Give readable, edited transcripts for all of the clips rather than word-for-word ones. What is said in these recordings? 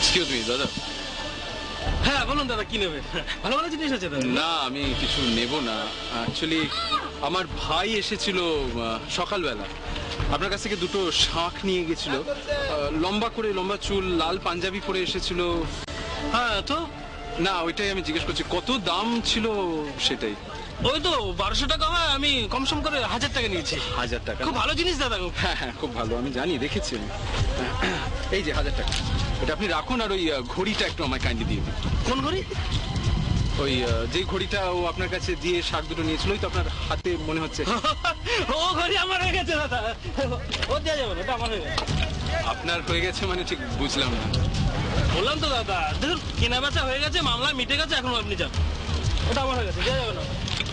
Excuse me দাদা। হ্যাঁ বলুন দাদা, কি নেবে? ভালো ভালো জিনিস আছে দাদা। না আমি কিছু নেব না, অ্যাকচুয়ালি আমার ভাই এসেছিল সকালবেলা, আপনার কাছ থেকে দুটো শাঁখ নিয়ে গেছিল, লম্বা করে, লম্বা চুল, লাল পাঞ্জাবি পরে এসেছিল। হ্যাঁ তো না ওইটাই আমি জিজ্ঞেস করছি, কত দাম ছিল সেটাই। ওই তো 1200 টাকা হয়, আমি কমসম করে 1000 টাকা নিয়েছি। 1000 টাকা? খুব ভালো জিনিস দাদা। হ্যাঁ হ্যাঁ খুব ভালো, আমি জানি, দেখেছি আমি। এই যে 1000 টাকা, এটা আপনি রাখুন, আর ওই ঘড়িটা একটু আমায় কাইন্ডলি দিয়ে দিন। কোন ঘড়ি? ওই যে ঘড়িটা ও আপনার কাছে দিয়ে শাক দুটো নিয়েছিল, ওই তো আপনার হাতে মনে হচ্ছে। ও ঘড়ি আমার হয়ে গেছে দাদা, ও দেওয়া যাবে না, ওটা আমার হয়ে গেছে। আপনার হয়ে গেছে মানে ঠিক বুঝলাম না। বললাম তো দাদা, দেখুন কেনা বেচা হয়ে গেছে, মামলা মিটে গেছে, এখন আপনি যান, ওটা আমার হয়ে গেছে, দেওয়া যাবে না।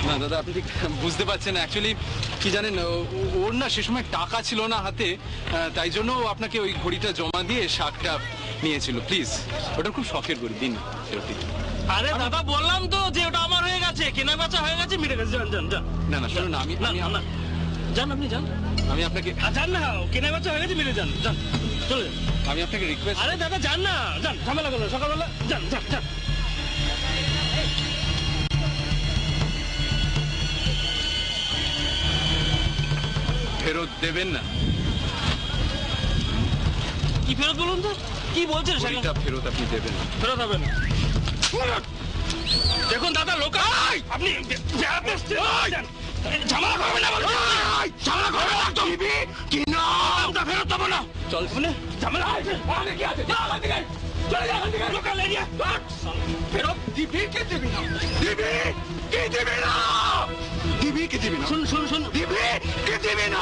না দাদা আপনি ঠিক বুঝতে পারছেন, অ্যাকচুয়ালি কি জানেন, ওর না সে সময় টাকা ছিল না হাতে, তাই জন্য আপনাকে ওই ঘড়িটা জমা দিয়ে শাকটা নিয়েছিল। প্লিজ, ওটা খুব শখের ঘড়ি, দিন ফেরত দিন। আরে দাদা বললাম তো যে ওটা আমার হয়ে গেছে, কেনা বেচা হয়ে গেছে, মিটে গেছে, যান যান যান। না না শুনুন, আমি না যান, আপনি যান, আমি আপনাকে যান না, কেনা বেচা হয়ে গেছে, মিটে যান, যান চলে যান। আমি আপনাকে রিকোয়েস্ট। আরে দাদা যান না, যান, ঝামেলা করলো সকালবেলা, যান যান যান। ফেরত দেবেন না? কি ফেরত বলুন তো, কি বলছেন? ঘড়িটা ফেরত আপনি দেবেন না? ফেরত হবে না। দেখুন দাদা, লোক আপনি ঝামেলা করবেন না, ঝামেলা করবেন না তো, কি না ওটা ফেরত দেবো না। চল ঝামেলা কি আছে, চলে যা, লোকাল এরিয়া ফেরত দিবি কে দিবি না, দিবি কে দিবি না, দিবি কে দিবি না, শুন শুন শুন, দিবি কে দিবি না।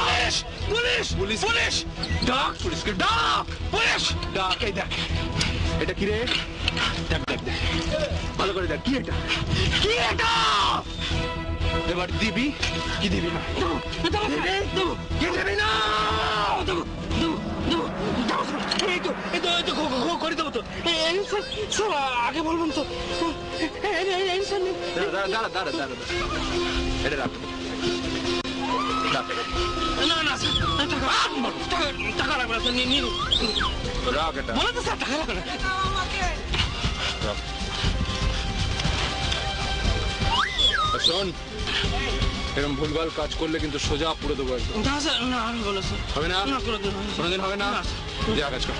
পুলিশ পুলিশ পুলিশ ডাক, পুলিশকে ডাক, পুলিশ ডাক। এই দেখ, এটা কি রে? দেখ দেখ দেখ, ভালো করে দেখ, কি এটা, কি এটা, এবার দিবি কি দিবি না? কি দিবি না, করে দেবো তো। স্যার আগে বলবেন তো। দাঁড়া দাঁড়া দাঁড়া, এটা রাখ। না না টাকা লাগবে না, নিয়ে রাখ এটা। বলে তো স্যার, টাকা লাগবে না। শোন, এরকম ভুলভাল কাজ করলে কিন্তু সোজা পুরো দেবো একদম। না স্যার, না আমি বলো স্যার, হবে না? না কোনোদিন কোনোদিন হবে না? না। যা কাজ কর।